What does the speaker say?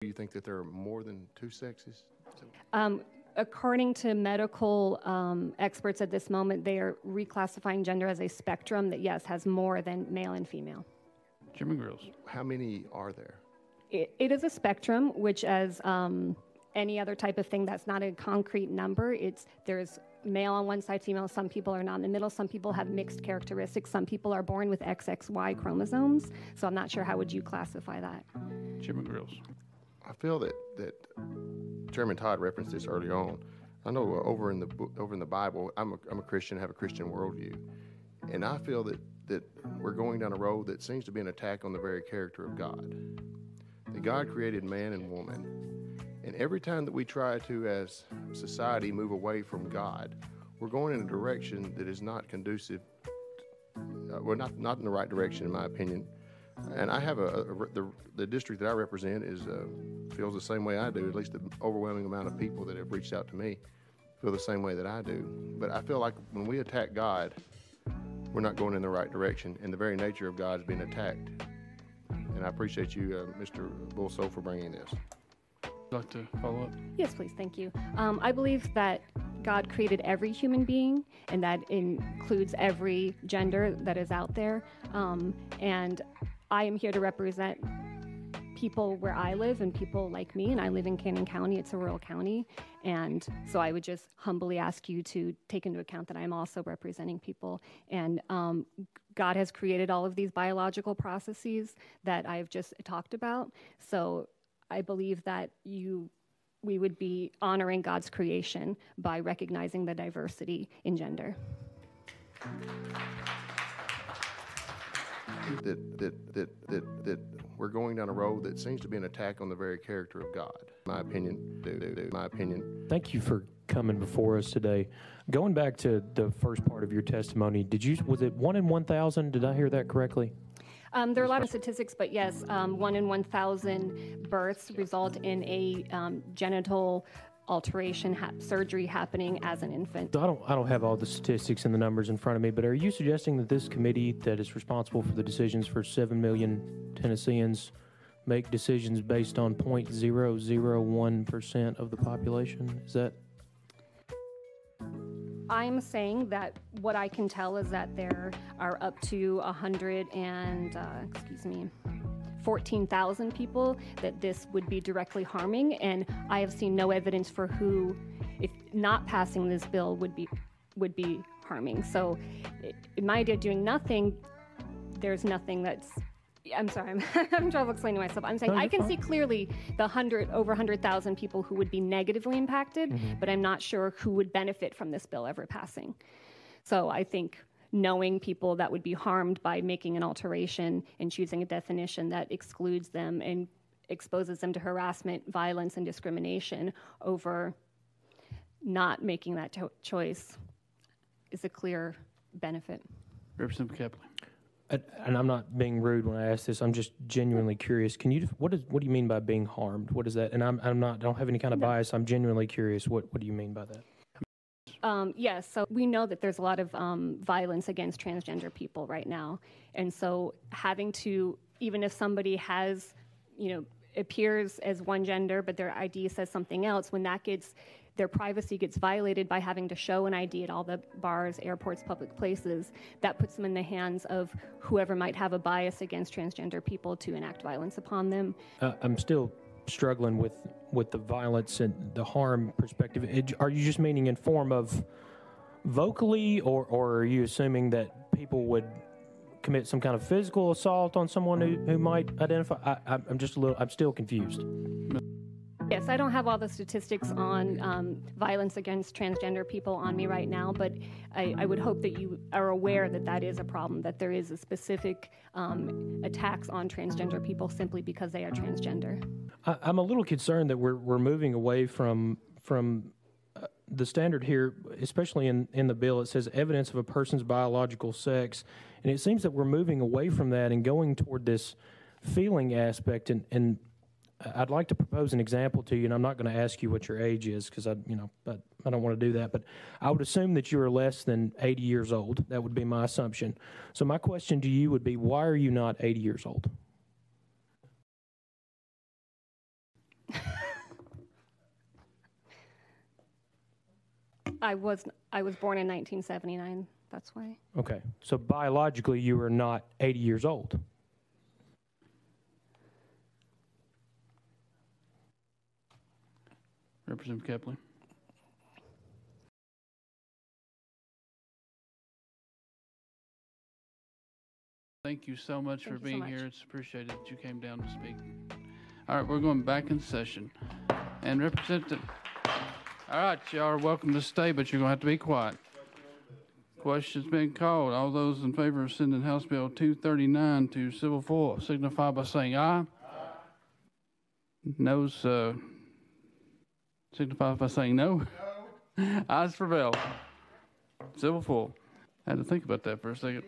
Do you think that there are more than two sexes? According to medical experts at this moment, they are reclassifying gender as a spectrum that, yes, has more than male and female. Jimmy Grills. How many are there? It is a spectrum, which as any other type of thing that's not a concrete number, there's male on one side, female. Some people are not in the middle. Some people have mixed characteristics. Some people are born with XXY chromosomes. So I'm not sure how would you classify that. Jimmy Grills. I feel that Chairman Todd referenced this earlier on. I know over in the Bible, I'm a Christian, have a Christian worldview, and I feel that we're going down a road that seems to be an attack on the very character of God. That God created man and woman, and every time that we try to, as society, move away from God, we're going in a direction that is not conducive. We're not in the right direction, in my opinion. And I have the district that I represent feels the same way I do. At least the overwhelming amount of people that have reached out to me feel the same way that I do. But I feel like when we attack God, we're not going in the right direction, and the very nature of God is being attacked. And I appreciate you, Mr. Bullso, for bringing this. Would you like to follow up? Yes, please. Thank you. I believe that God created every human being, and that includes every gender that is out there. And I am here to represent people where I live and people like me, and I live in Cannon County. It's a rural county, and so I would just humbly ask you to take into account that I'm also representing people. And God has created all of these biological processes that I've just talked about, so I believe that we would be honoring God's creation by recognizing the diversity in gender. That we're going down a road that seems to be an attack on the very character of God. My opinion. Thank you for coming before us today. Going back to the first part of your testimony, was it 1 in 1,000? Did I hear that correctly? There are a lot of statistics, but yes, 1 in 1,000 births result in a genital alteration surgery happening as an infant. So I don't have all the statistics and the numbers in front of me, but are you suggesting that this committee that is responsible for the decisions for 7 million Tennesseans make decisions based on 0.001% of the population? Is that? I'm saying that what I can tell is that there are up to 14,000 people that this would be directly harming, and I have seen no evidence for who, if not passing this bill, would be harming. So, in my idea of doing nothing, there's nothing that's. I'm sorry, I'm having trouble explaining myself. I'm saying I can see clearly the over 100,000 people who would be negatively impacted, but I'm not sure who would benefit from this bill ever passing. So I think knowing people that would be harmed by making an alteration and choosing a definition that excludes them and exposes them to harassment, violence, and discrimination over not making that choice is a clear benefit. Representative Kepley. And I'm not being rude when I ask this. I'm just genuinely curious. Can you? What do you mean by being harmed? What is that? And I don't have any kind of bias. I'm genuinely curious. What do you mean by that? Yes, so we know that there's a lot of violence against transgender people right now. And so having to, even if somebody has, appears as one gender, but their ID says something else, when their privacy gets violated by having to show an ID at all the bars, airports, public places, that puts them in the hands of whoever might have a bias against transgender people to enact violence upon them. I'm still struggling with the violence and the harm perspective. Are you just meaning in form of vocally, or are you assuming that people would commit some kind of physical assault on someone who might identify? I'm still confused. Yes, I don't have all the statistics on violence against transgender people on me right now, but I would hope that you are aware that that is a problem, that there is a specific attacks on transgender people simply because they are transgender. I'm a little concerned that we're moving away from the standard here, especially in the bill. It says evidence of a person's biological sex, and it seems that we're moving away from that and going toward this feeling aspect. And I'd like to propose an example to you, and I'm not going to ask you what your age is because I don't want to do that. But I would assume that you are less than 80 years old. That would be my assumption. So my question to you would be, why are you not 80 years old? I was born in 1979. That's why. Okay. So biologically, you are not 80 years old. Representative Kepler. Thank you so much for being here. It's appreciated that you came down to speak. All right, we're going back in session. And Representative, all right, y'all are welcome to stay, but you're going to have to be quiet. Question's been called. All those in favor of sending House Bill 239 to Civil Full signify by saying aye. Noes signify by saying no. Ayes prevail. Civil Full. I had to think about that for a second.